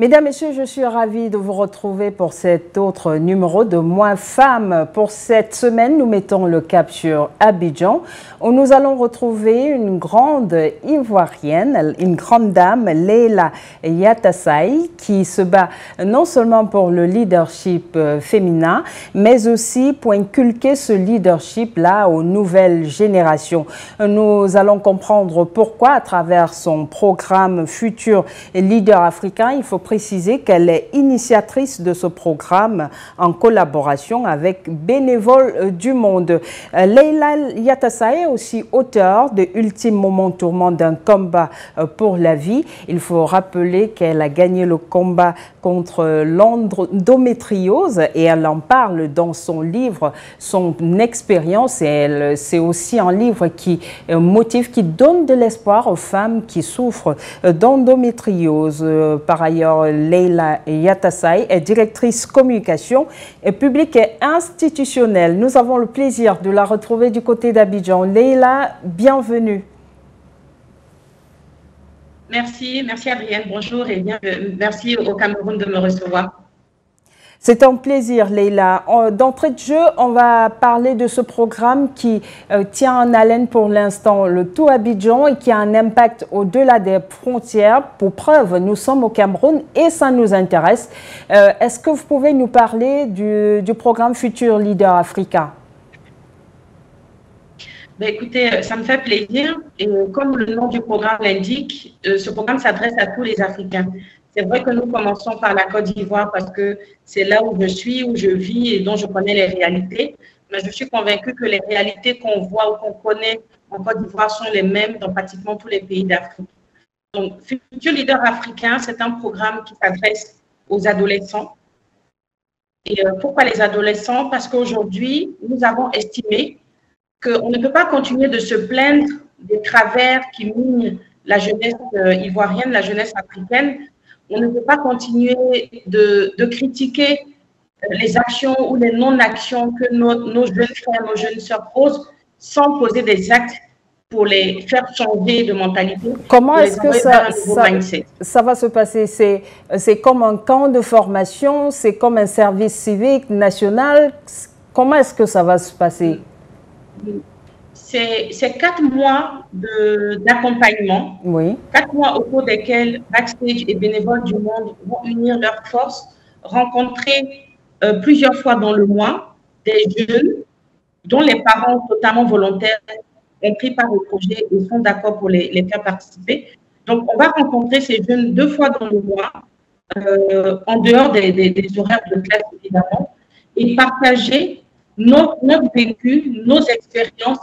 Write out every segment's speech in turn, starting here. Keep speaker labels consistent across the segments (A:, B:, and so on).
A: Mesdames, Messieurs, je suis ravie de vous retrouver pour cet autre numéro de Moins Femmes. Pour cette semaine, nous mettons le cap sur Abidjan, où nous allons retrouver une grande Ivoirienne, une grande dame, Leila Yatassaye, qui se bat non seulement pour le leadership féminin, mais aussi pour inculquer ce leadership-là aux nouvelles générations. Nous allons comprendre pourquoi, à travers son programme Futur Leader Africain, il faut préciser qu'elle est initiatrice de ce programme en collaboration avec Bénévoles du Monde. Leila Yatassaye est aussi auteure de Ultime moment tourment d'un combat pour la vie. Il faut rappeler qu'elle a gagné le combat contre l'endométriose et elle en parle dans son livre, son expérience. Et c'est aussi un livre qui motive, qui donne de l'espoir aux femmes qui souffrent d'endométriose. Par ailleurs, Leila Yatassaye est directrice communication et publique et institutionnelle. Nous avons le plaisir de la retrouver du côté d'Abidjan. Leila, bienvenue.
B: Merci Adrienne, bonjour et merci au Cameroun de me recevoir.
A: C'est un plaisir, Leila. D'entrée de jeu, on va parler de ce programme qui tient en haleine pour l'instant le tout Abidjan et qui a un impact au-delà des frontières. Pour preuve, nous sommes au Cameroun et ça nous intéresse. Est-ce que vous pouvez nous parler du programme Futur Leader Africain?
B: Ben écoutez, ça me fait plaisir. Et comme le nom du programme l'indique, ce programme s'adresse à tous les Africains. C'est vrai que nous commençons par la Côte d'Ivoire parce que c'est là où je suis, où je vis et dont je connais les réalités. Mais je suis convaincue que les réalités qu'on voit ou qu'on connaît en Côte d'Ivoire sont les mêmes dans pratiquement tous les pays d'Afrique. Donc, Futur Leader Africain, c'est un programme qui s'adresse aux adolescents. Et pourquoi les adolescents? Parce qu'aujourd'hui, nous avons estimé qu'on ne peut pas continuer de se plaindre des travers qui minent la jeunesse ivoirienne, la jeunesse africaine. On ne peut pas continuer de critiquer les actions ou les non-actions que nos jeunes frères, nos jeunes sœurs posent sans poser des actes pour les faire changer de mentalité.
A: Comment est-ce que ça va se passer? C'est comme un camp de formation, c'est comme un service civique national. Comment est-ce que ça va se passer?
B: C'est 4 mois d'accompagnement,
A: oui.
B: 4 mois au cours desquels Backstage et Bénévoles du Monde vont unir leurs forces, rencontrer plusieurs fois dans le mois des jeunes dont les parents totalement volontaires ont pris part au projet et sont d'accord pour les faire participer. Donc, on va rencontrer ces jeunes 2 fois dans le mois, en dehors des horaires de classe évidemment, et partager notre vécu, nos expériences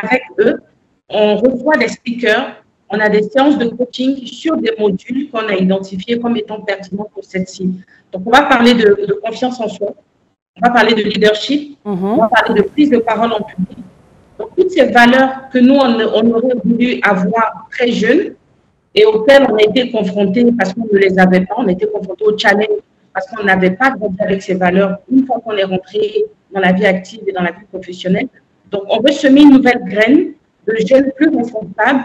B: avec eux. On reçoit des speakers, on a des séances de coaching sur des modules qu'on a identifiés comme étant pertinents pour cette cible. Donc, on va parler de confiance en soi, on va parler de leadership, on va parler de prise de parole en public. Donc, toutes ces valeurs que nous, on aurait voulu avoir très jeunes et auxquelles on a été confrontés parce qu'on ne les avait pas, on a été confrontés au challenge parce qu'on n'avait pas grandi avec ces valeurs une fois qu'on est rentré dans la vie active et dans la vie professionnelle. Donc, on veut semer une nouvelle graine de jeunes plus responsables,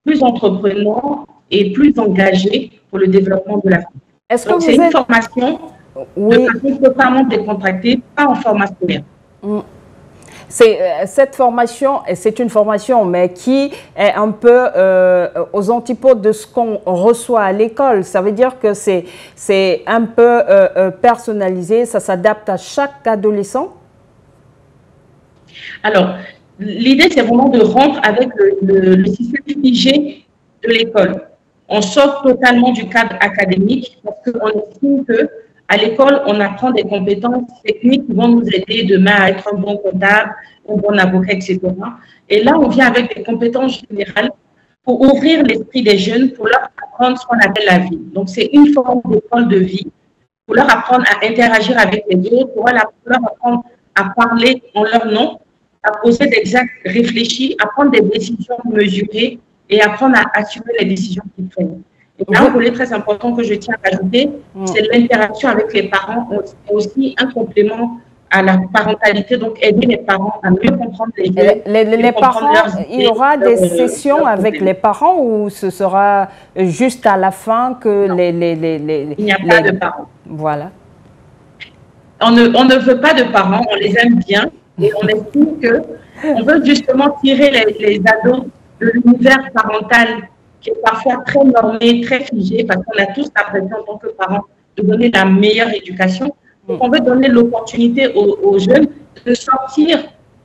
B: plus entrepreneurs et plus engagés pour le développement de l'Afrique.
A: Est-ce que
B: c'est une formation de façon totalement décontractée, pas en format scolaire.
A: Cette formation, c'est une formation, mais qui est un peu aux antipodes de ce qu'on reçoit à l'école. Ça veut dire que c'est un peu personnalisé, ça s'adapte à chaque adolescent?
B: Alors, l'idée, c'est vraiment de rompre avec le système figé de l'école. On sort totalement du cadre académique parce qu'on estime qu'à l'école, on apprend des compétences techniques qui vont nous aider demain à être un bon comptable, un bon avocat, etc. Et là, on vient avec des compétences générales pour ouvrir l'esprit des jeunes, pour leur apprendre ce qu'on appelle la vie. Donc, c'est une forme d'école de vie pour leur apprendre à interagir avec les autres, pour leur apprendre à parler en leur nom, à poser des actes réfléchis, à prendre des décisions mesurées et apprendre à assumer les décisions qu'ils prennent. Et là, un volet très important que je tiens à ajouter, c'est l'interaction avec les parents, aussi un complément à la parentalité, donc aider les parents à mieux comprendre les jeunes.
A: Les parents, il y aura des sessions avec les parents ou ce sera juste à la fin que
B: il n'y a pas de parents.
A: Voilà.
B: On ne veut pas de parents, on les aime bien et on estime qu'on veut justement tirer les ados de l'univers parental qui est parfois très normé, très figé, parce qu'on a tous l'impression en tant que parents de donner la meilleure éducation. Donc, on veut donner l'opportunité aux jeunes de sortir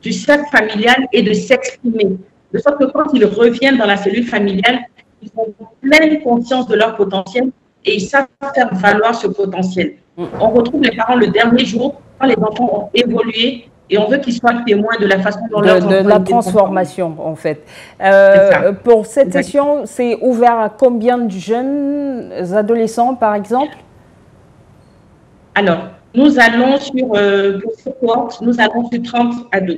B: du cercle familial et de s'exprimer. De sorte que quand ils reviennent dans la cellule familiale, ils ont pleine conscience de leur potentiel et ils savent faire valoir ce potentiel. On retrouve les parents le dernier jour, quand les enfants ont évolué, et on veut qu'ils soient témoins de la façon dont
A: de la transformation, en fait. Pour cette session, c'est ouvert à combien de jeunes adolescents, par exemple?
B: Alors, nous allons pour ces cohortes, nous allons sur 30 ados.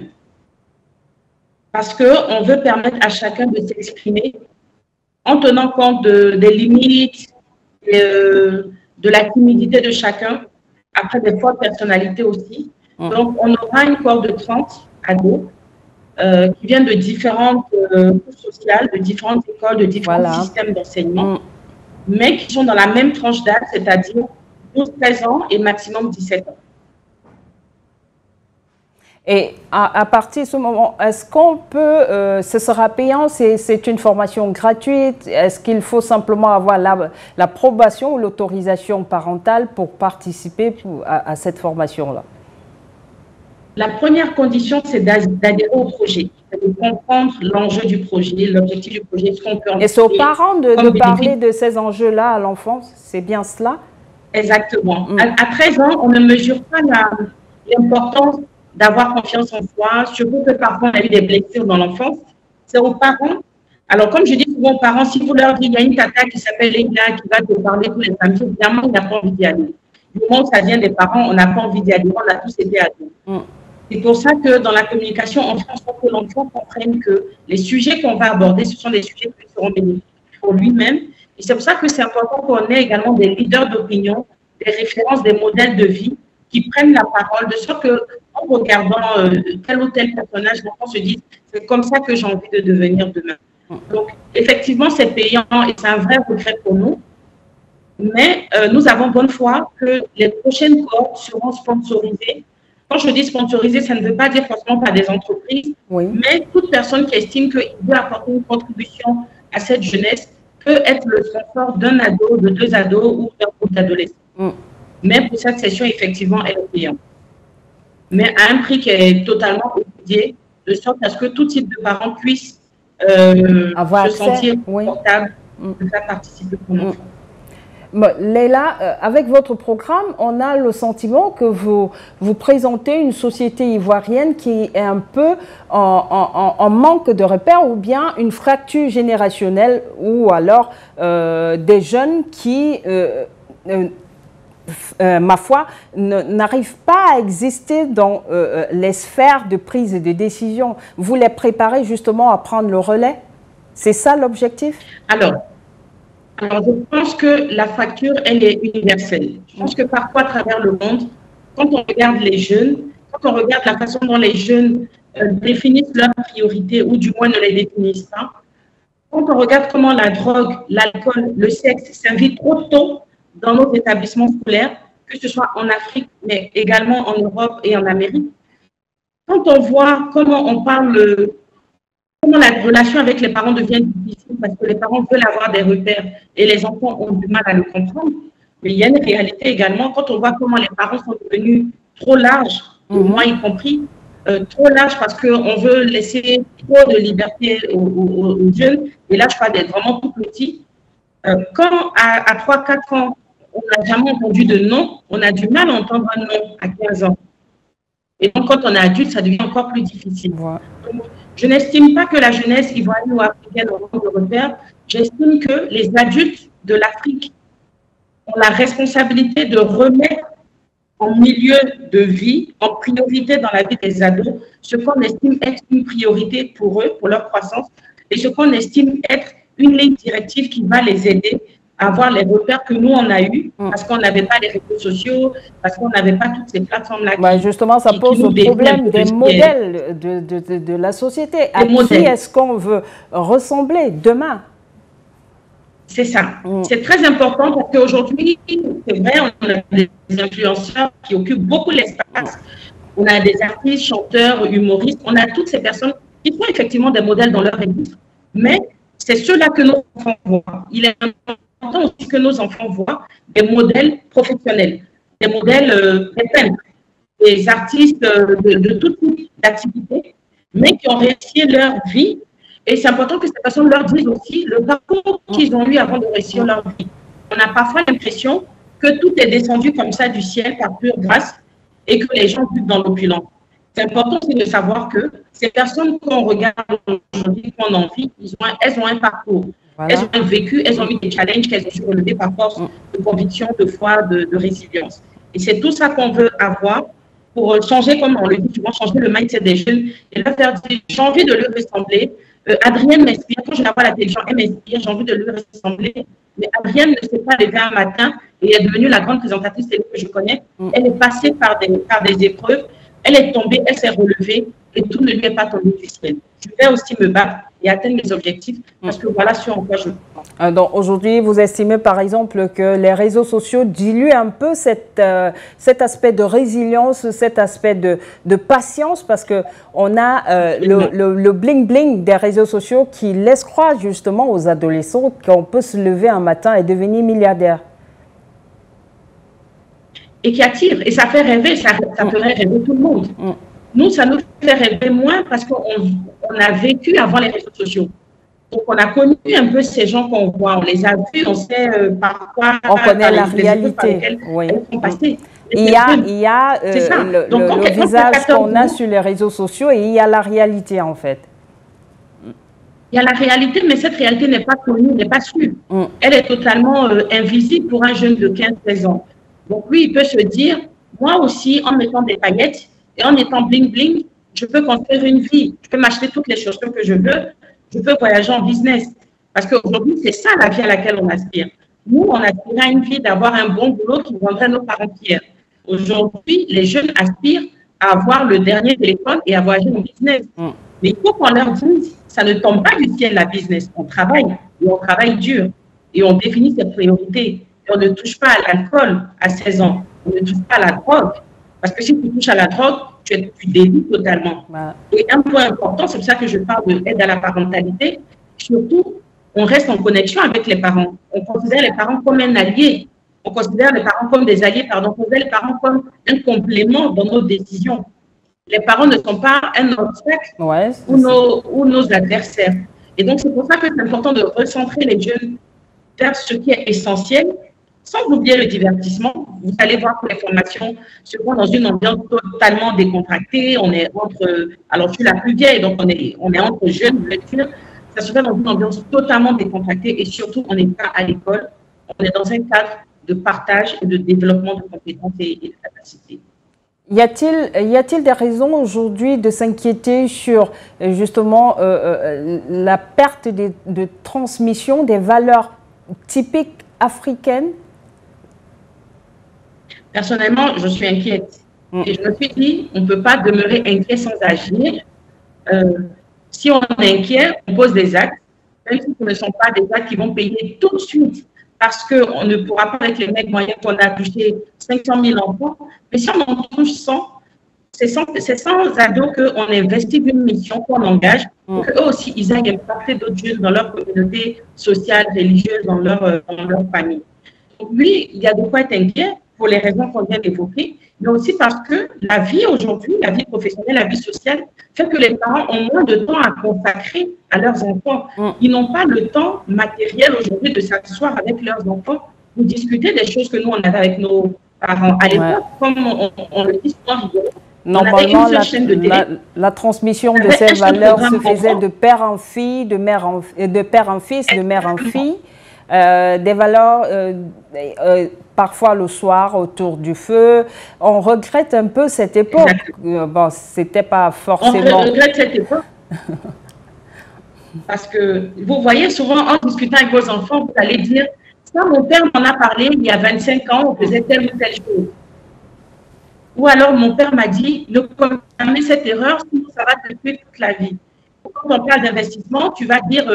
B: Parce qu'on veut permettre à chacun de s'exprimer en tenant compte des limites, de la timidité de chacun, après des fortes personnalités aussi. Donc, on aura une cohorte de 30 ados qui viennent de différentes couches sociales, de différentes écoles, de différents systèmes d'enseignement, mais qui sont dans la même tranche d'âge, c'est-à-dire 12-13 ans et maximum 17 ans.
A: Et à partir de ce moment, est-ce qu'on peut, ce sera payant, c'est une formation gratuite? Est-ce qu'il faut simplement avoir l'approbation ou l'autorisation parentale pour participer à cette formation-là?
B: La première condition, c'est d'adhérer au projet, de comprendre l'enjeu du projet, l'objectif du projet, ce qu'on peut en
A: tirer. Et c'est aux parents de parler de ces enjeux-là à l'enfance, c'est bien cela?
B: Exactement. À 13 ans, on ne mesure pas l'importance d'avoir confiance en soi, surtout que parfois on a eu des blessures dans l'enfance. C'est aux parents. Alors, comme je dis souvent aux parents, si vous leur dites, il y a une tata qui s'appelle Leila qui va te parler tous les samedis, évidemment, on n'a pas envie d'y aller. Du moment où ça vient des parents, on n'a pas envie d'y aller. On a tous été ados. C'est pour ça que dans la communication, on fait en sorte que l'enfant comprenne que les sujets qu'on va aborder, ce sont des sujets qui seront bénéfiques pour lui-même. Et c'est pour ça que c'est important qu'on ait également des leaders d'opinion, des références, des modèles de vie qui prennent la parole, de sorte qu'en regardant tel ou tel personnage, l'enfant se dit « c'est comme ça que j'ai envie de devenir demain ». Donc, effectivement, c'est payant et c'est un vrai regret pour nous. Mais nous avons bonne foi que les prochaines cohortes seront sponsorisées. Quand je dis sponsorisées, ça ne veut pas dire forcément par des entreprises, mais toute personne qui estime qu'il veut apporter une contribution à cette jeunesse peut être le sponsor d'un ado, de 2 ados ou d'un groupe d'adolescents. Mais pour cette session, effectivement, elle est payante. Mais à un prix qui est totalement étudié, de sorte à ce que tout type de parents puisse se sentir confortable de faire participer son enfant.
A: Leila, avec votre programme, on a le sentiment que vous présentez une société ivoirienne qui est un peu en manque de repères ou bien une fracture générationnelle ou alors des jeunes qui, ma foi, n'arrivent pas à exister dans les sphères de prise de décision. Vous les préparez justement à prendre le relais? C'est ça l'objectif?
B: Alors, je pense que la fracture, elle est universelle. Je pense que parfois, à travers le monde, quand on regarde les jeunes, quand on regarde la façon dont les jeunes définissent leurs priorités, ou du moins ne les définissent pas, quand on regarde comment la drogue, l'alcool, le sexe s'invitent trop tôt dans nos établissements scolaires, que ce soit en Afrique, mais également en Europe et en Amérique, quand on voit comment on parle, comment la relation avec les parents devient difficile parce que les parents veulent avoir des repères et les enfants ont du mal à le comprendre. Mais il y a une réalité également, quand on voit comment les parents sont devenus trop larges, moi y compris, trop larges parce qu'on veut laisser trop de liberté aux jeunes. Et là, je parle d'être vraiment tout petit. Quand à 3-4 ans, on n'a jamais entendu de non, on a du mal à entendre un non à 15 ans. Et donc, quand on est adulte, ça devient encore plus difficile. Donc, je n'estime pas que la jeunesse ivoirienne ou africaine aura de repères. J'estime que les adultes de l'Afrique ont la responsabilité de remettre en milieu de vie, en priorité dans la vie des ados, ce qu'on estime être une priorité pour eux, pour leur croissance, et ce qu'on estime être une ligne directive qui va les aider avoir les repères que nous, on a eus, parce qu'on n'avait pas les réseaux sociaux, parce qu'on n'avait pas toutes ces plateformes-là.
A: Ouais, justement, ça pose le problème des modèles de la société. À qui est-ce qu'on veut ressembler demain?
B: C'est ça. C'est très important parce qu'aujourd'hui, c'est vrai, on a des influenceurs qui occupent beaucoup l'espace. On a des artistes, chanteurs, humoristes. On a toutes ces personnes qui sont effectivement des modèles dans leur registre. Mais c'est ceux-là que nos enfants voient. Il est important aussi que nos enfants voient des modèles professionnels, des modèles des peintres, des artistes de tout type d'activité, mais qui ont réussi leur vie. Et c'est important que ces personnes leur disent aussi le parcours qu'ils ont eu avant de réussir leur vie. On a parfois l'impression que tout est descendu comme ça du ciel par pure grâce et que les gens vivent dans l'opulence. C'est important aussi de savoir que ces personnes qu'on regarde aujourd'hui, qu'on en vit, elles ont un parcours. Voilà. Elles ont un vécu, elles ont eu des challenges qu'elles ont su relever par force de conviction, de foi, de résilience. Et c'est tout ça qu'on veut avoir pour changer, comme on le dit souvent, changer le mindset des jeunes et leur faire dire, j'ai envie de leur ressembler. Adrienne m'inspire, quand je la vois à la télévision, elle m'inspire, j'ai envie de lui ressembler. Mais Adrienne ne s'est pas levée un matin et est devenue la grande présentatrice que je connais. Elle est passée par des épreuves, elle est tombée, elle s'est relevée et tout ne lui est pas tombé du ciel. Je vais aussi me battre et atteindre mes objectifs parce que voilà ce en quoi je crois.
A: Donc aujourd'hui, vous estimez par exemple que les réseaux sociaux diluent un peu cet aspect de résilience, cet aspect de patience, parce qu'on a le bling-bling des réseaux sociaux qui laisse croire justement aux adolescents qu'on peut se lever un matin et devenir milliardaire.
B: Et qui attire, et ça fait rêver, ça ferait rêver tout le monde. Nous, ça nous fait rêver moins parce qu'on a vécu avant les réseaux sociaux. Donc, on a connu un peu ces gens qu'on voit, on les a vus, on sait parfois…
A: On connaît la réalité, oui. Il y a le visage qu'on a sur les réseaux sociaux et il y a la réalité, en fait.
B: Il y a la réalité, mais cette réalité n'est pas connue, n'est pas sûre. Elle est totalement invisible pour un jeune de 15-16 ans. Donc, lui, il peut se dire, moi aussi, en mettant des paillettes et en étant bling-bling, je peux construire une vie. Je peux m'acheter toutes les chaussures que je veux. Je peux voyager en business. Parce qu'aujourd'hui, c'est ça la vie à laquelle on aspire. Nous, on aspire à une vie d'avoir un bon boulot qui rendrait nos parents fiers. Aujourd'hui, les jeunes aspirent à avoir le dernier téléphone et à voyager en business. Mais il faut qu'on leur dise, ça ne tombe pas du ciel, la business. On travaille, et on travaille dur. Et on définit ses priorités. Et on ne touche pas à l'alcool à 16 ans. On ne touche pas à la drogue. Parce que si tu touches à la drogue, tu délies totalement. Et un point important, c'est pour ça que je parle de l'aide à la parentalité. Surtout, on reste en connexion avec les parents. On considère les parents comme un allié. On considère les parents comme des alliés, pardon. On considère les parents comme un complément dans nos décisions. Les parents ne sont pas un obstacle ou nos adversaires. Et donc, c'est pour ça que c'est important de recentrer les jeunes vers ce qui est essentiel, sans oublier le divertissement. Vous allez voir que les formations se font dans une ambiance totalement décontractée. On est alors je suis la plus vieille, donc on est entre jeunes, je veux dire. Ça se fait dans une ambiance totalement décontractée et surtout, on n'est pas à l'école. On est dans un cadre de partage et de développement de compétences et de capacités.
A: Y a-t-il des raisons aujourd'hui de s'inquiéter sur justement la perte de transmission des valeurs typiques africaines?
B: Personnellement, je suis inquiète. Et je me suis dit, on ne peut pas demeurer inquiet sans agir. Si on est inquiet, on pose des actes, même si ce ne sont pas des actes qui vont payer tout de suite, parce qu'on ne pourra pas avec les mecs moyens qu'on a touché 500 000 enfants. Mais si on en touche 100, c'est sans ados qu'on investit d'une mission, qu'on engage, pour qu'eux aussi, ils aillent impacter d'autres jeunes dans leur communauté sociale, religieuse, dans leur famille. Donc, oui, il y a de quoi être inquiet pour les raisons qu'on vient d'évoquer, mais aussi parce que la vie aujourd'hui, la vie professionnelle, la vie sociale, fait que les parents ont moins de temps à consacrer à leurs enfants. Ils n'ont pas le temps matériel aujourd'hui de s'asseoir avec leurs enfants pour discuter des choses que nous, on avait avec nos parents. À l'époque, comme on le dit souvent,
A: normalement, la transmission de ces valeurs se faisait de père en fille, de père en fils, de mère en fille. Des valeurs, parfois le soir autour du feu. On regrette un peu cette époque. Bon, c'était pas forcément…
B: On regrette cette époque. Parce que vous voyez souvent, en discutant avec vos enfants, vous allez dire, Ça, mon père m'en a parlé il y a 25 ans, on faisait telle ou telle chose. Ou alors, mon père m'a dit, ne commets jamais cette erreur, sinon ça va te tuer toute la vie. Quand on parle d'investissement, tu vas dire,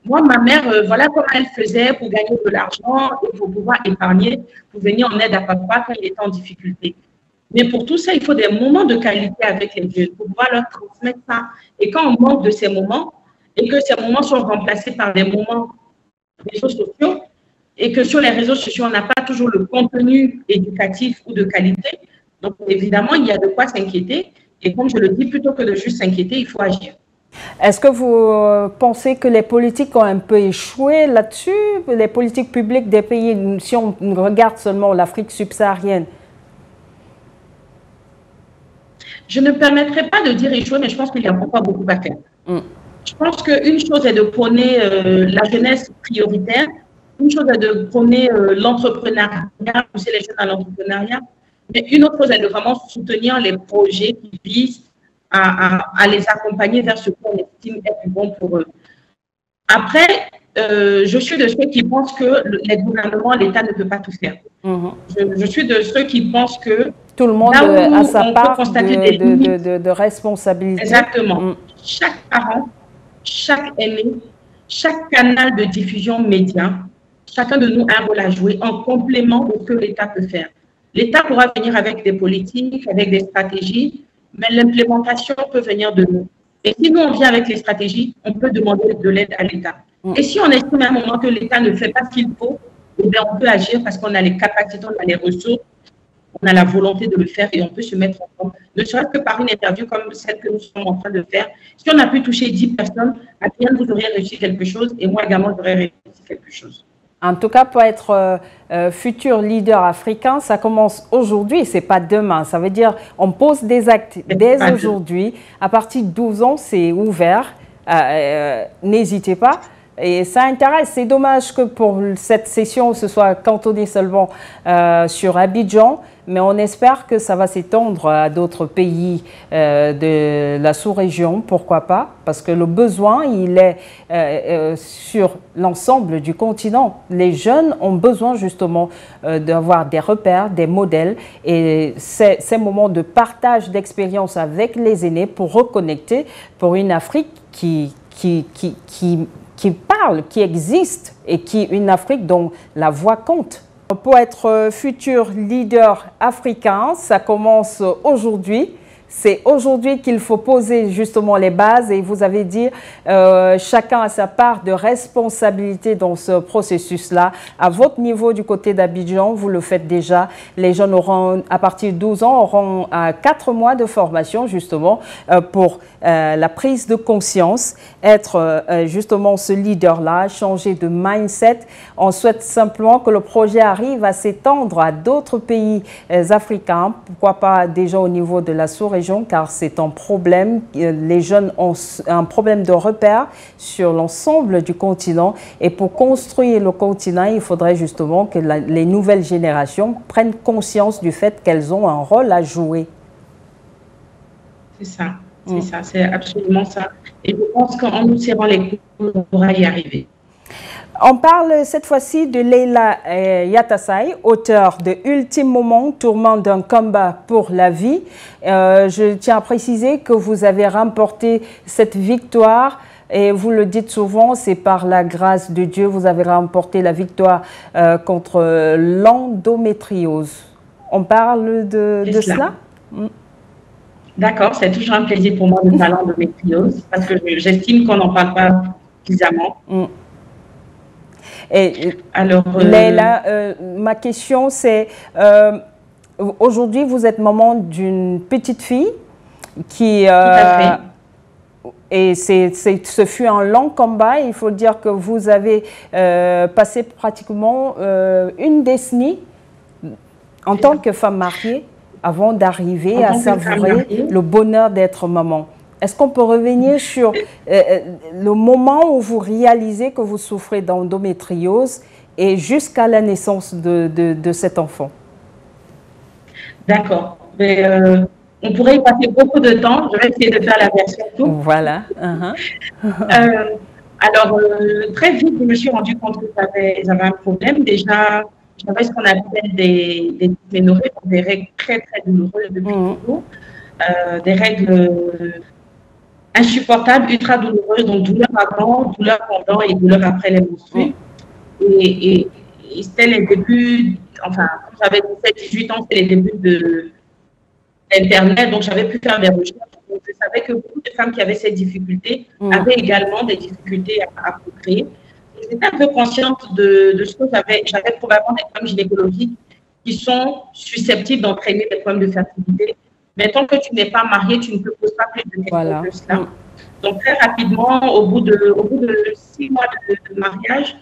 B: moi, ma mère, voilà comment elle faisait pour gagner de l'argent et pour pouvoir épargner, pour venir en aide à papa quand il était en difficulté. Mais pour tout ça, il faut des moments de qualité avec les jeunes pour pouvoir leur transmettre ça. Et quand on manque de ces moments et que ces moments sont remplacés par des moments réseaux sociaux et que sur les réseaux sociaux, on n'a pas toujours le contenu éducatif ou de qualité, donc évidemment, il y a de quoi s'inquiéter. Et comme je le dis, plutôt que de juste s'inquiéter, il faut agir.
A: Est-ce que vous pensez que les politiques ont un peu échoué là-dessus, les politiques publiques des pays, si on regarde seulement l'Afrique subsaharienne?
B: Je ne permettrai pas de dire échoué, mais je pense qu'il y a encore beaucoup à faire. Je pense qu'une chose est de prôner la jeunesse prioritaire, une chose est de prôner l'entrepreneuriat, pousser les jeunes à l'entrepreneuriat, mais une autre chose est de vraiment soutenir les projets qui visent à les accompagner vers ce qu'on estime être bon pour eux. Après, je suis de ceux qui pensent que les gouvernements, l'État ne peut pas tout faire. Je suis de ceux qui pensent que
A: tout le monde a sa part de responsabilité.
B: Exactement. Chaque parent, chaque aîné, chaque canal de diffusion média, chacun de nous a un rôle à jouer en complément de ce que l'État peut faire. L'État pourra venir avec des politiques, avec des stratégies, mais l'implémentation peut venir de nous. Et si nous, on vient avec les stratégies, on peut demander de l'aide à l'État. Et si on estime à un moment que l'État ne fait pas ce qu'il faut, eh bien, on peut agir parce qu'on a les capacités, on a les ressources, on a la volonté de le faire et on peut se mettre ensemble, ne serait-ce que par une interview comme celle que nous sommes en train de faire. Si on a pu toucher 10 personnes, à bien vous aurez réussi quelque chose et moi également, j'aurais réussi quelque chose.
A: En tout cas, pour être futur leader africain, ça commence aujourd'hui, c'est pas demain. Ça veut dire on pose des actes dès aujourd'hui. À partir de 12 ans, c'est ouvert. N'hésitez pas. Et ça intéresse. C'est dommage que pour cette session, ce soit cantonné seulement sur Abidjan, mais on espère que ça va s'étendre à d'autres pays de la sous-région, pourquoi pas, parce que le besoin, il est sur l'ensemble du continent. Les jeunes ont besoin justement d'avoir des repères, des modèles, et ces moments de partage d'expérience avec les aînés pour reconnecter pour une Afrique qui parle, qui existe et une Afrique dont la voix compte. Pour être futur leader africain, ça commence aujourd'hui. C'est aujourd'hui qu'il faut poser justement les bases et vous avez dit chacun a sa part de responsabilité dans ce processus-là. À votre niveau du côté d'Abidjan, vous le faites déjà. Les jeunes auront, à partir de 12 ans, auront 4 mois de formation justement pour la prise de conscience, être justement ce leader-là, changer de mindset. On souhaite simplement que le projet arrive à s'étendre à d'autres pays africains, pourquoi pas déjà au niveau de la sous-région, car c'est un problème. Les jeunes ont un problème de repère sur l'ensemble du continent et pour construire le continent, il faudrait justement que les nouvelles générations prennent conscience du fait qu'elles ont un rôle à jouer.
B: C'est ça, c'est ça, c'est absolument ça. Et je pense qu'en nous serrant les coudes, on pourra y arriver.
A: On parle cette fois-ci de Leila Yatasai, auteure de Ultime Moment, tourment d'un combat pour la vie. Je tiens à préciser que vous avez remporté cette victoire et vous le dites souvent, c'est par la grâce de Dieu, vous avez remporté la victoire contre l'endométriose. On parle de cela?
B: D'accord, c'est toujours un plaisir pour moi de parler d'endométriose parce que j'estime qu'on n'en parle pas suffisamment.
A: Et alors, Leila, ma question c'est, aujourd'hui vous êtes maman d'une petite fille qui... Et ce fut un long combat. Il faut dire que vous avez passé pratiquement une décennie en tant que femme mariée avant d'arriver à savourer le bonheur d'être maman. Est-ce qu'on peut revenir sur le moment où vous réalisez que vous souffrez d'endométriose et jusqu'à la naissance de cet enfant?
B: D'accord. On pourrait y passer beaucoup de temps. Je vais essayer de faire la version courte.
A: Voilà.
B: Alors, très vite, je me suis rendu compte que j'avais un problème. Déjà, j'avais ce qu'on appelle des dysménorrhées, donc des règles très, très douloureuses depuis toujours. Des règles insupportables, ultra douloureuses, donc douleur avant, douleur pendant et douleur après les menstrues. Et c'était les débuts, enfin, quand j'avais 17-18 ans, c'était les débuts d'Internet, donc j'avais pu faire des recherches. Donc, je savais que beaucoup de femmes qui avaient ces difficultés avaient également des difficultés à procréer. J'étais un peu consciente de ce que j'avais probablement des problèmes gynécologiques qui sont susceptibles d'entraîner des problèmes de fertilité. Mais tant que tu n'es pas mariée, tu ne te poses pas plus de questions que cela. Donc, très rapidement, au bout de 6 mois de mariage,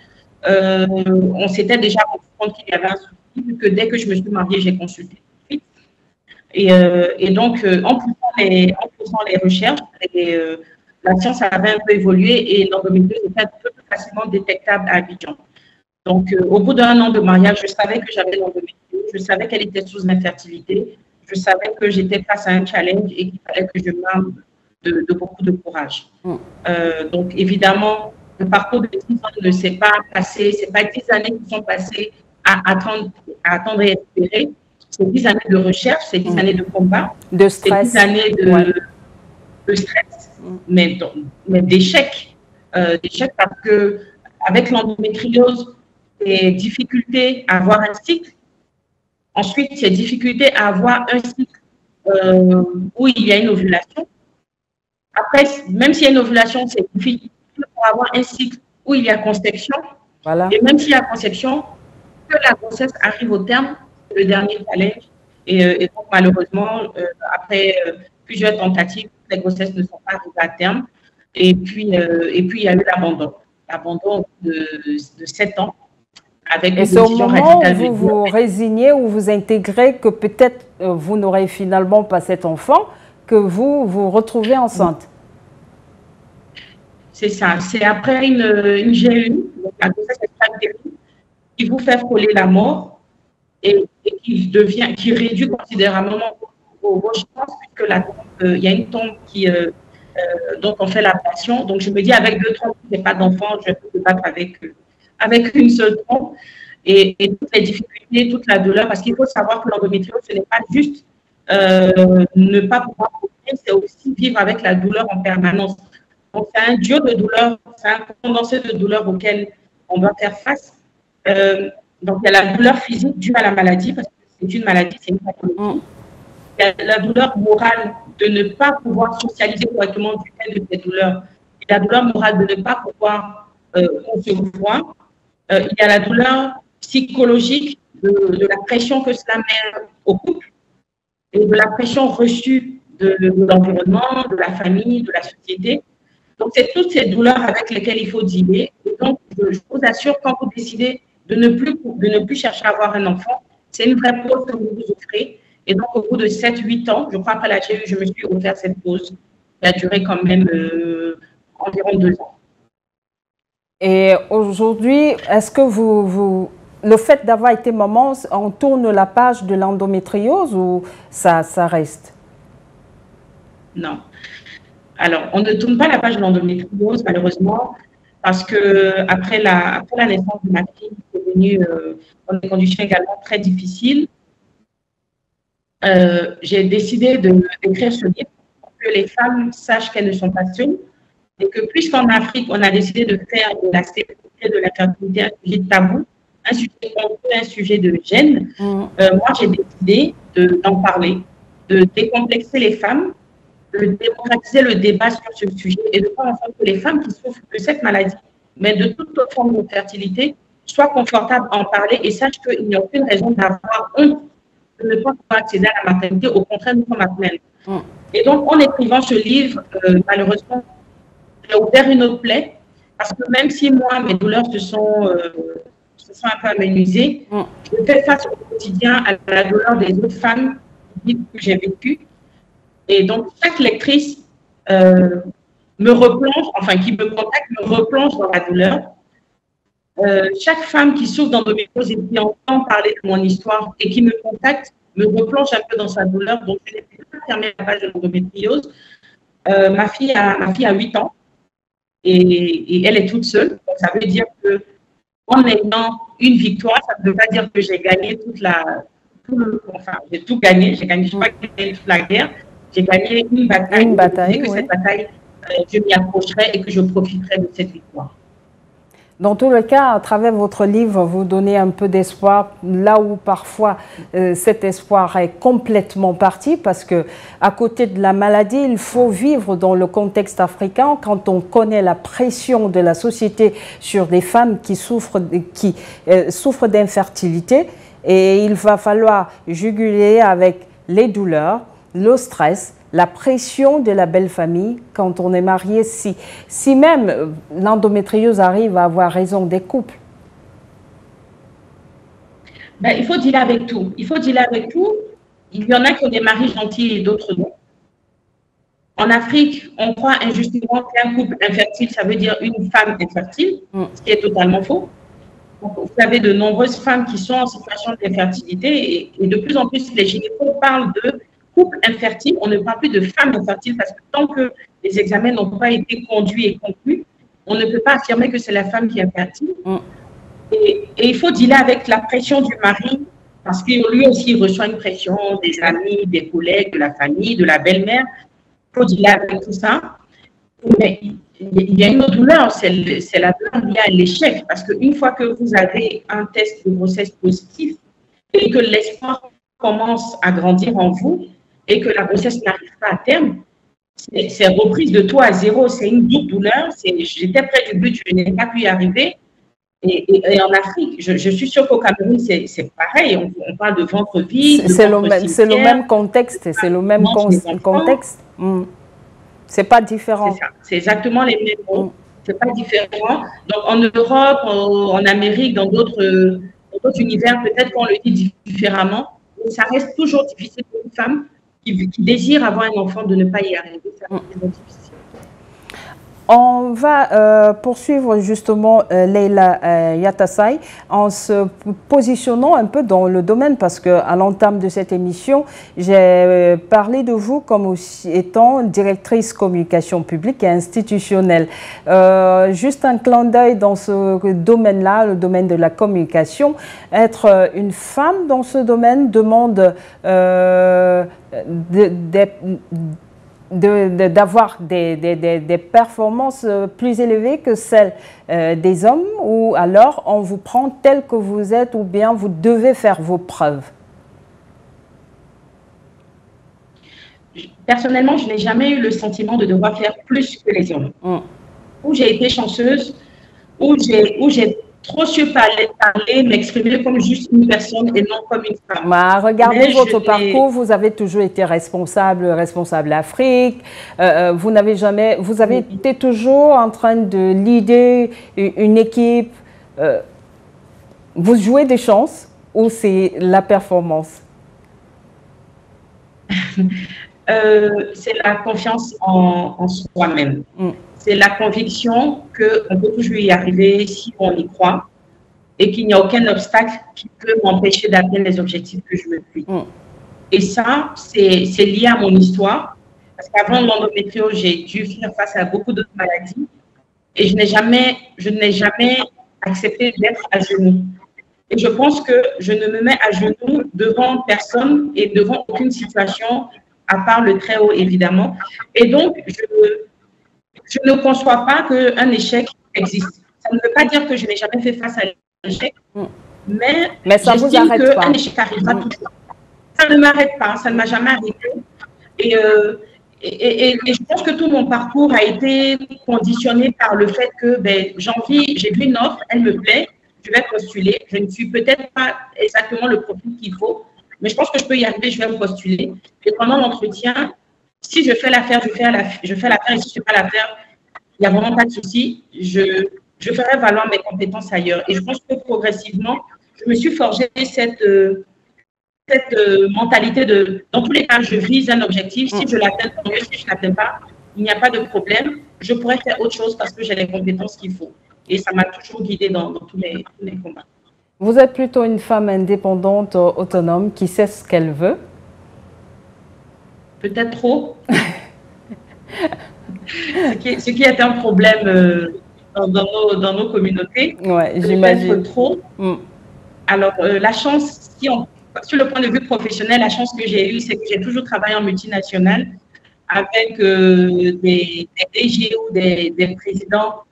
B: on s'était déjà rendu compte qu'il y avait un souci, vu que dès que je me suis mariée, j'ai consulté tout de suite. Et donc, en poussant les recherches, la science avait un peu évolué et l'endométriose était un peu plus facilement détectable à Abidjan. Donc, au bout d'1 an de mariage, je savais que j'avais l'endométriose, je savais qu'elle était sous infertilité, je savais que j'étais face à un challenge et qu'il fallait que je m'arme de beaucoup de courage. Donc, évidemment, le parcours de 10 ans ne s'est pas passé, ce n'est pas 10 années qui sont passées à attendre et espérer. C'est 10 années de recherche, c'est 10 années de combat,
A: de stress,
B: c'est 10 années de stress, mais d'échecs. D'échecs parce que avec l'endométriose, c'est difficulté à avoir un cycle. Ensuite, c'est difficulté à avoir un cycle où il y a une ovulation. Après, même s'il y a une ovulation, c'est difficile pour avoir un cycle où il y a conception.
A: Voilà.
B: Et même s'il y a conception, que la grossesse arrive au terme, le dernier challenge. Et donc, malheureusement, après plusieurs tentatives, les grossesses ne sont pas arrivées à terme. Et puis, il y a eu l'abandon. L'abandon de 7 ans. Avec
A: et c'est au moment où vous vous résignez, où vous intégrez que peut-être vous n'aurez finalement pas cet enfant, que vous vous retrouvez enceinte.
B: C'est ça. C'est après une GU, donc la grossesse extra-utérine, qui vous fait frôler la mort et qui réduit considérablement vos chances, puisque il y a une tombe dont on fait l'ablation. Donc, je me dis, avec 2 trompes, je n'ai pas d'enfant, je peux me battre avec une seule trompe. Et toutes les difficultés, toute la douleur, parce qu'il faut savoir que l'endométriose, ce n'est pas juste ne pas pouvoir procréer, c'est aussi vivre avec la douleur en permanence. Donc, c'est un duo de douleurs, c'est un condensé de douleurs auquel on doit faire face. Donc, il y a la douleur physique due à la maladie, parce que c'est une maladie, c'est une pathologie. Il y a la douleur morale de ne pas pouvoir socialiser correctement du fait de ces douleurs. Il y a la douleur morale de ne pas pouvoir concevoir. Il y a la douleur psychologique de la pression que cela met au couple et de la pression reçue de l'environnement, de la famille, de la société. Donc, c'est toutes ces douleurs avec lesquelles il faut dealer. Et donc, je vous assure, quand vous décidez de ne plus chercher à avoir un enfant, c'est une vraie pause que vous vous offrez. Et donc, au bout de 7-8 ans, je crois après la GU, je me suis offert cette pause qui a duré quand même environ 2 ans.
A: Et aujourd'hui, est-ce que le fait d'avoir été maman, on tourne la page de l'endométriose ou ça reste?
B: Non. Alors, on ne tourne pas la page de l'endométriose, malheureusement, parce que après la naissance de ma fille, c'est venu dans des conditions également très difficiles. J'ai décidé d'écrire ce livre pour que les femmes sachent qu'elles ne sont pas seules et que puisqu'en Afrique, on a décidé de faire de la stérilité, de la fertilité un sujet tabou, un sujet honteux, un sujet de gêne, moi, j'ai décidé d'en parler, de décomplexer les femmes, de démocratiser le débat sur ce sujet et de faire en sorte que les femmes qui souffrent de cette maladie, mais de toute autre forme de fertilité, soient confortables à en parler et sachent qu'il n'y a aucune raison d'avoir honte de ne pas pouvoir accéder à la maternité. Au contraire, nous sommes à pleine. Et donc, en écrivant ce livre, malheureusement, j'ai ouvert une autre plaie parce que même si moi, mes douleurs se sont un peu aménuisées, je fais face au quotidien à la douleur des autres femmes que j'ai vécues. Et donc, chaque lectrice me replonge, enfin, qui me contacte, me replonge dans la douleur. Chaque femme qui souffre d'endométriose et qui entend parler de mon histoire et qui me contacte, me replonge un peu dans sa douleur. Donc, je n'ai pas fermé la page de l'endométriose. Ma fille a 8 ans. et elle est toute seule. Donc, ça veut dire que en ayant une victoire, ça ne veut pas dire que j'ai gagné enfin, j'ai tout gagné. J'ai gagné, je n'ai pas gagné toute la guerre. J'ai gagné une bataille.
A: Une bataille,
B: que cette bataille, je m'y accrocherai et que je profiterai de cette victoire.
A: Dans tous les cas, à travers votre livre, vous donnez un peu d'espoir, là où parfois cet espoir est complètement parti, parce que à côté de la maladie, il faut vivre dans le contexte africain. Quand on connaît la pression de la société sur des femmes qui souffrent d'infertilité, et il va falloir juguler avec les douleurs, le stress, la pression de la belle famille quand on est marié, si même l'endométriose arrive à avoir raison des couples.
B: Ben, il faut dealer avec tout. Il faut dealer avec tout. Il y en a qui ont des maris gentils et d'autres non. En Afrique, on croit injustement qu'un couple infertile, ça veut dire une femme infertile, ce qui est totalement faux. Donc, vous avez de nombreuses femmes qui sont en situation d'infertilité et de plus en plus, les gynécologues parlent de couple infertile, on ne parle plus de femmes infertiles parce que tant que les examens n'ont pas été conduits et conclus, on ne peut pas affirmer que c'est la femme qui est infertile. Et il faut dealer avec la pression du mari parce que lui aussi il reçoit une pression des amis, des collègues, de la famille, de la belle-mère. Il faut dealer avec tout ça. Mais il y a une autre douleur, c'est la douleur liée à l'échec parce qu'une fois que vous avez un test de grossesse positif et que l'espoir commence à grandir en vous, et que la grossesse n'arrive pas à terme, c'est reprise de tout à zéro, c'est une double douleur, j'étais près du but, je n'ai pas pu y arriver. Et en Afrique, je suis sûre qu'au Cameroun, c'est pareil, on parle de ventre vide.
A: C'est le même contexte, c'est le même contexte. C'est pas différent.
B: C'est ça, c'est exactement les mêmes mots, c'est pas différent. Donc en Europe, en Amérique, dans d'autres univers, peut-être qu'on le dit différemment, mais ça reste toujours difficile pour une femme qui désire avoir un enfant de ne pas y arriver. Ça reste difficile.
A: On va poursuivre justement Leila Yatasai en se positionnant un peu dans le domaine parce qu'à l'entame de cette émission, j'ai parlé de vous comme aussi étant directrice communication publique et institutionnelle. Juste un clin d'œil dans ce domaine-là, le domaine de la communication. Être une femme dans ce domaine demande d'avoir des performances plus élevées que celles des hommes, ou alors on vous prend tel que vous êtes, ou bien vous devez faire vos preuves?
B: Personnellement, je n'ai jamais eu le sentiment de devoir faire plus que les hommes. Où j'ai été chanceuse, où j'ai trop su parler, m'exprimer comme juste une personne et non comme une femme.
A: Regardez votre parcours, vous avez toujours été responsable Afrique, vous avez été toujours en train de leader une équipe. Vous jouez des chances ou c'est la performance?
B: C'est la confiance en soi-même. C'est la conviction qu'on peut toujours y arriver si on y croit et qu'il n'y a aucun obstacle qui peut m'empêcher d'atteindre les objectifs que je me suis. Et ça, c'est lié à mon histoire. Parce qu'avant l'endométriose, j'ai dû faire face à beaucoup d'autres maladies et je n'ai jamais accepté d'être à genoux. Et je pense que je ne me mets à genoux devant personne et devant aucune situation, à part le Très-Haut, évidemment. Et donc, je ne conçois pas qu'un échec existe. Ça ne veut pas dire que je n'ai jamais fait face à l'échec, mais
A: ça vous arrête pas.
B: Un échec arrivera toujours. Ça ne m'arrête pas, ça ne m'a jamais arrêté. Et je pense que tout mon parcours a été conditionné par le fait que j'ai vu une offre, elle me plaît, je vais postuler. Je ne suis peut-être pas exactement le profil qu'il faut, mais je pense que je peux y arriver, je vais me postuler. Et pendant l'entretien, si je fais l'affaire, je fais l'affaire, et si je ne fais pas l'affaire, il n'y a vraiment pas de souci. Je ferai valoir mes compétences ailleurs. Et je pense que progressivement, je me suis forgé cette mentalité dans tous les cas, je vise un objectif. Si je l'atteins, tant mieux. Si je ne l'atteins pas, il n'y a pas de problème. Je pourrais faire autre chose parce que j'ai les compétences qu'il faut. Et ça m'a toujours guidée dans tous les combats.
A: Vous êtes plutôt une femme indépendante, autonome, qui sait ce qu'elle veut?
B: Peut-être trop. Ce qui est un problème dans nos communautés.
A: Ouais, j'imagine.
B: Trop. Alors, la chance, sur le point de vue professionnel, la chance que j'ai eue, c'est que j'ai toujours travaillé en multinationale avec des DG ou des présidents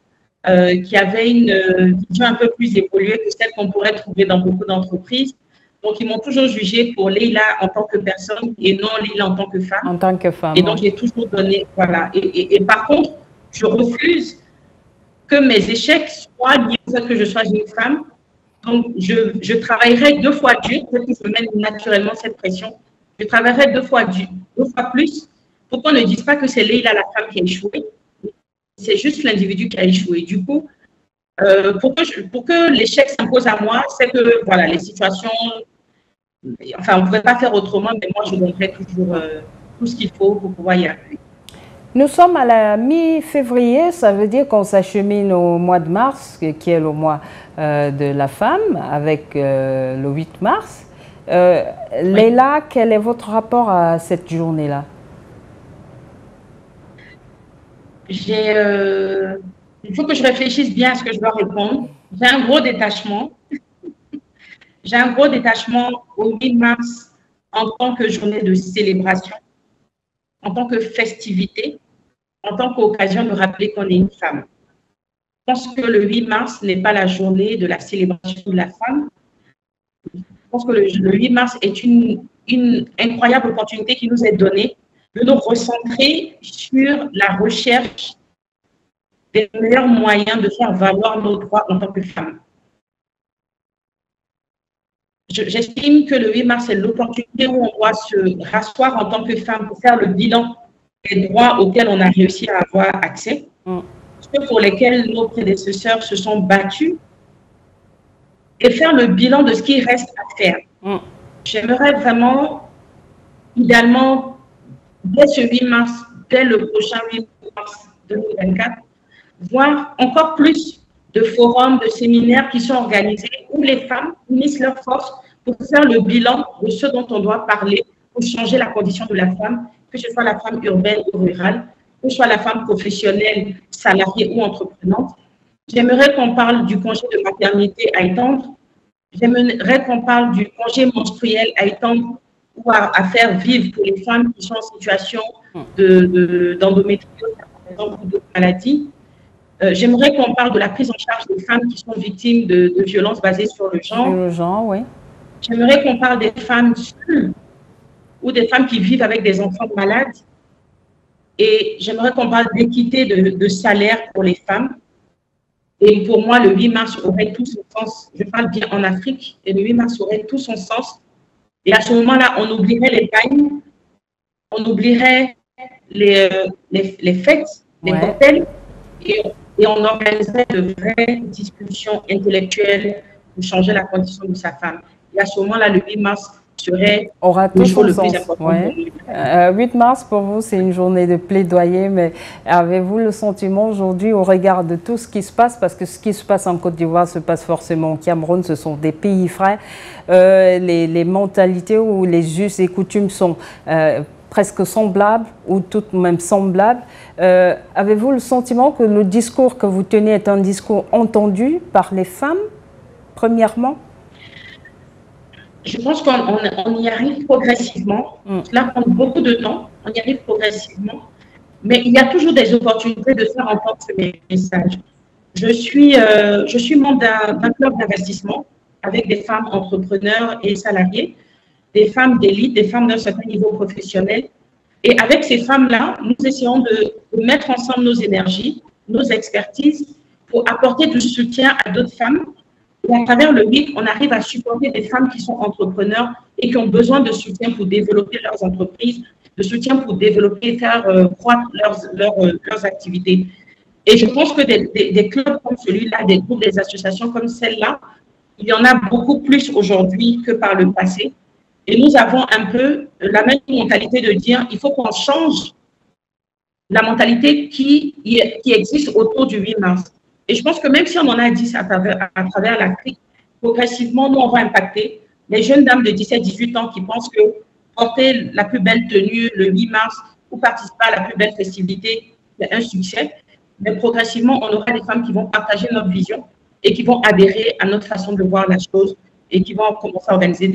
B: qui avaient une vision un peu plus évoluée que celle qu'on pourrait trouver dans beaucoup d'entreprises. Donc, ils m'ont toujours jugée pour Leïla en tant que personne et non Leïla en tant que femme.
A: En tant que femme.
B: Et donc, j'ai toujours donné, voilà. Et par contre, je refuse que mes échecs soient liés au fait que je sois une femme. Donc, je travaillerai 2 fois dur, peut-être que je mène naturellement cette pression. Je travaillerai 2 fois plus pour qu'on ne dise pas que c'est Leïla la femme qui a échoué. C'est juste l'individu qui a échoué. Du coup, pour que l'échec s'impose à moi, c'est que voilà, les situations, enfin, on ne pouvait pas faire autrement, mais moi, je donnerai toujours tout ce qu'il faut pour pouvoir y arriver.
A: Nous sommes à la mi-février, ça veut dire qu'on s'achemine au mois de mars, qui est le mois de la femme, avec le 8 mars. Leïla, quel est votre rapport à cette journée-là?
B: Il faut que je réfléchisse bien à ce que je dois répondre. J'ai un gros détachement. J'ai un gros détachement au 8 mars en tant que journée de célébration, en tant que festivité, en tant qu'occasion de rappeler qu'on est une femme. Je pense que le 8 mars n'est pas la journée de la célébration de la femme. Je pense que le 8 mars est une incroyable opportunité qui nous est donnée de nous recentrer sur la recherche des meilleurs moyens de faire valoir nos droits en tant que femmes. J'estime que le 8 mars est l'opportunité où on doit se rasseoir en tant que femme pour faire le bilan des droits auxquels on a réussi à avoir accès, ceux pour lesquels nos prédécesseurs se sont battus, et faire le bilan de ce qui reste à faire. J'aimerais vraiment, idéalement, dès ce 8 mars, dès le prochain 8 mars 2024, voir encore plus de forums, de séminaires qui sont organisés où les femmes unissent leurs forces pour faire le bilan de ce dont on doit parler pour changer la condition de la femme, que ce soit la femme urbaine ou rurale, que ce soit la femme professionnelle, salariée ou entreprenante. J'aimerais qu'on parle du congé de maternité à étendre. J'aimerais qu'on parle du congé menstruel à étendre ou à faire vivre pour les femmes qui sont en situation d'endométriose ou d'autres maladies. J'aimerais qu'on parle de la prise en charge des femmes qui sont victimes de violences basées sur le genre.
A: Le genre, oui.
B: J'aimerais qu'on parle des femmes seules ou des femmes qui vivent avec des enfants malades. Et j'aimerais qu'on parle d'équité de salaire pour les femmes. Et pour moi, le 8 mars aurait tout son sens. Je parle bien en Afrique. Et le 8 mars aurait tout son sens. Et à ce moment-là, on oublierait les bagnes, on oublierait les fêtes, les cocktails, et on organiserait de vraies discussions intellectuelles pour changer la condition de sa femme. Et à ce moment-là, le 8 mars serait le jour le plus important.
A: 8 mars, pour vous, c'est une journée de plaidoyer, mais avez-vous le sentiment aujourd'hui, au regard de tout ce qui se passe, parce que ce qui se passe en Côte d'Ivoire se passe forcément au Cameroun, ce sont des pays frères, les mentalités ou les us et coutumes sont presque semblables ou tout de même semblables. Avez-vous le sentiment que le discours que vous tenez est un discours entendu par les femmes, premièrement?
B: Je pense qu'on y arrive progressivement. Cela prend beaucoup de temps. On y arrive progressivement. Mais il y a toujours des opportunités de faire entendre ce message. Je suis membre d'un club d'investissement avec des femmes entrepreneurs et salariés, des femmes d'élite, des femmes d'un certain niveau professionnel. Et avec ces femmes-là, nous essayons de mettre ensemble nos énergies, nos expertises pour apporter du soutien à d'autres femmes. Et à travers le WIC, on arrive à supporter des femmes qui sont entrepreneurs et qui ont besoin de soutien pour développer leurs entreprises, de soutien pour développer, faire croître leurs activités. Et je pense que des clubs comme celui-là, des groupes, des associations comme celle-là, il y en a beaucoup plus aujourd'hui que par le passé. Et nous avons un peu la même mentalité de dire il faut qu'on change la mentalité qui existe autour du 8 mars. Et je pense que même si on en a 10 à travers l'Afrique, progressivement, nous, on va impacter les jeunes dames de 17-18 ans qui pensent que porter la plus belle tenue le 8 mars ou participer à la plus belle festivité c'est un succès, mais progressivement, on aura des femmes qui vont partager notre vision et qui vont adhérer à notre façon de voir la chose et qui vont commencer à organiser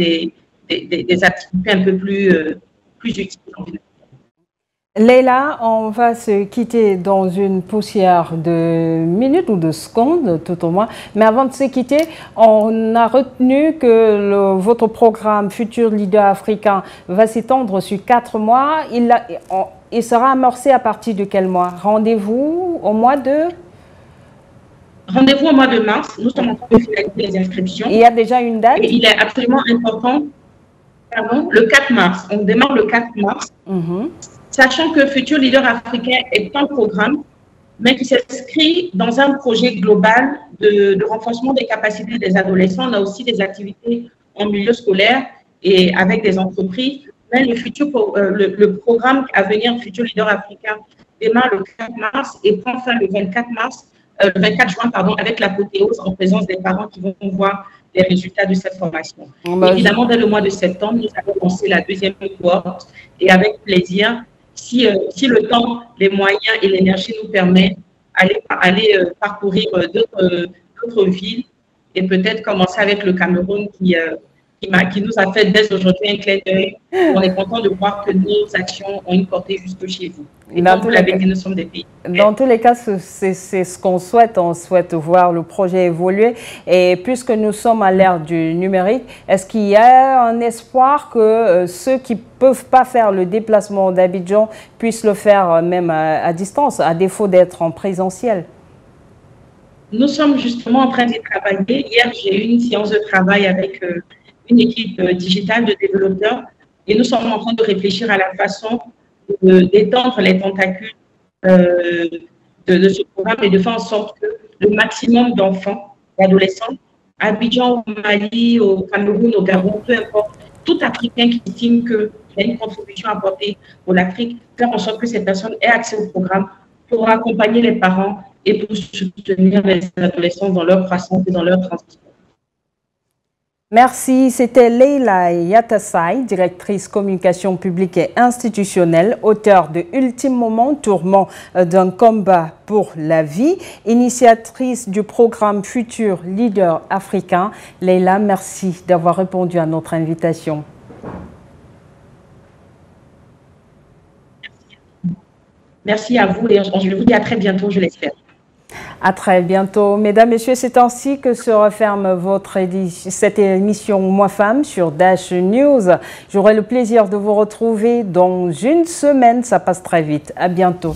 B: des activités un peu plus utiles.
A: Leila, on va se quitter dans une poussière de minutes ou de secondes, tout au moins. Mais avant de se quitter, on a retenu que votre programme Futur Leader Africain va s'étendre sur 4 mois. Il sera amorcé à partir de quel mois? Rendez-vous au mois de...
B: Rendez-vous au mois de mars. Nous sommes en train de finaliser les inscriptions.
A: Il y a déjà une date?
B: Et il est absolument important. Pardon, le 4 mars. On démarre le 4 mars. Sachant que Futur Leader Africain est un programme, mais qui s'inscrit dans un projet global de renforcement des capacités des adolescents. On a aussi des activités en milieu scolaire et avec des entreprises. Mais le programme à venir, Futur Leader Africain, démarre le 4 mars et prend fin le 24 juin, avec l'apothéose en présence des parents qui vont voir les résultats de cette formation. Évidemment, dès le mois de septembre, nous allons lancer la deuxième cohorte et avec plaisir, si le temps, les moyens et l'énergie nous permettent, aller parcourir d'autres villes et peut-être commencer avec le Cameroun qui nous a fait dès aujourd'hui un clin d'œil. On est content de voir que nos actions ont une portée jusque chez vous. Et comme vous l'avez dit, nous sommes des pays.
A: Dans tous les cas, c'est ce qu'on souhaite. On souhaite voir le projet évoluer. Et puisque nous sommes à l'ère du numérique, est-ce qu'il y a un espoir que ceux qui ne peuvent pas faire le déplacement d'Abidjan puissent le faire même à distance, à défaut d'être en présentiel?
B: Nous sommes justement en train d'y travailler. Hier, j'ai eu une séance de travail avec une équipe digitale de développeurs et nous sommes en train de réfléchir à la façon d'étendre les tentacules de ce programme et de faire en sorte que le maximum d'enfants, d'adolescents, à Abidjan, au Mali, au Cameroun, au Gabon, peu importe, tout Africain qui estime qu'il y a une contribution à apporter pour l'Afrique, faire en sorte que ces personnes aient accès au programme pour accompagner les parents et pour soutenir les adolescents dans leur croissance et dans leur transition.
A: Merci, c'était Leila Yatassaye, directrice communication publique et institutionnelle, auteure de Ultime Moment, tourment d'un combat pour la vie, initiatrice du programme Futur Leader Africain. Leila, merci d'avoir répondu à notre invitation.
B: Merci à vous et je vous dis à très bientôt, je l'espère.
A: À très bientôt. Mesdames, Messieurs, c'est ainsi que se referme cette émission Moi Femme sur Dash News. J'aurai le plaisir de vous retrouver dans une semaine. Ça passe très vite. À bientôt.